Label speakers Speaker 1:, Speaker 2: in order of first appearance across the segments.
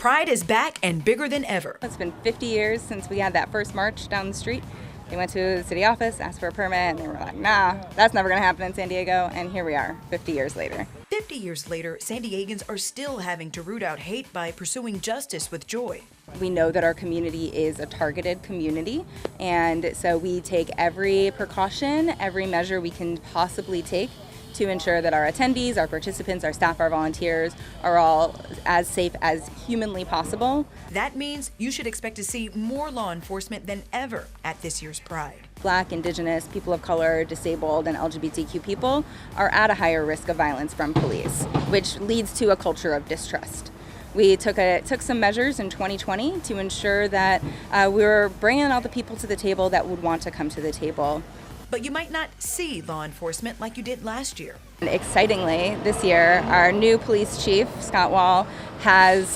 Speaker 1: Pride is back and bigger than ever.
Speaker 2: It's been 50 years since we had that first march down the street. They went to the city office, asked for a permit, and they were like, nah, that's never going to happen in San Diego. And here we are, 50 years later.
Speaker 1: 50 years later, San Diegans are still having to root out hate by pursuing justice with joy.
Speaker 2: We know that our community is a targeted community, and so we take every precaution, every measure we can possibly take to ensure that our attendees, our participants, our staff, our volunteers are all as safe as humanly possible.
Speaker 1: That means you should expect to see more law enforcement than ever at this year's Pride.
Speaker 2: Black, Indigenous, people of color, disabled, and LGBTQ people are at a higher risk of violence from police, which leads to a culture of distrust. We took some measures in 2020 to ensure that we were bringing all the people to the table that would want to come to the table.
Speaker 1: But you might not see law enforcement like you did last year.
Speaker 2: And excitingly, this year, our new police chief, Scott Wall, has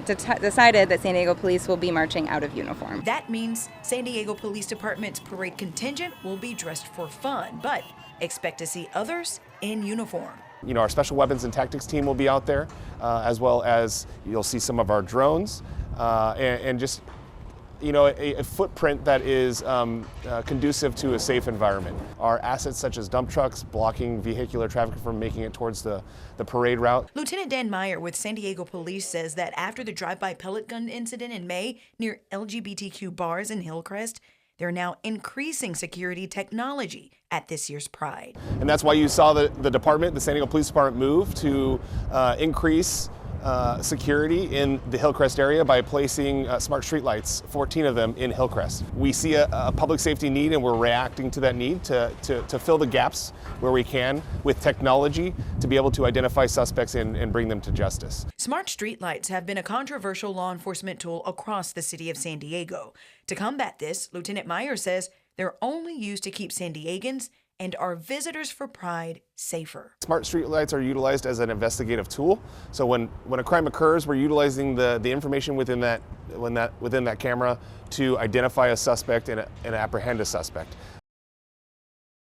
Speaker 2: decided that San Diego Police will be marching out of uniform.
Speaker 1: That means San Diego Police Department's parade contingent will be dressed for fun, but expect to see others in uniform.
Speaker 3: You know, our special weapons and tactics team will be out there, as well as you'll see some of our drones, and just, you know, a footprint that is conducive to a safe environment. Our assets such as dump trucks blocking vehicular traffic from making it towards the parade route.
Speaker 1: Lieutenant Dan Meyer with San Diego Police says that after the drive-by pellet gun incident in May near LGBTQ bars in Hillcrest, they're now increasing security technology at this year's Pride.
Speaker 3: And that's why you saw the department, the San Diego Police Department, move to increase security in the Hillcrest area by placing smart streetlights, 14 of them in Hillcrest. We see a public safety need, and we're reacting to that need to fill the gaps where we can with technology to be able to identify suspects and bring them to justice.
Speaker 1: Smart streetlights have been a controversial law enforcement tool across the city of San Diego. To combat this, Lieutenant Meyer says they're only used to keep San Diegans and our visitors for Pride safer.
Speaker 3: Smart streetlights are utilized as an investigative tool. So when a crime occurs, we're utilizing the information within that camera to identify a suspect and apprehend a suspect.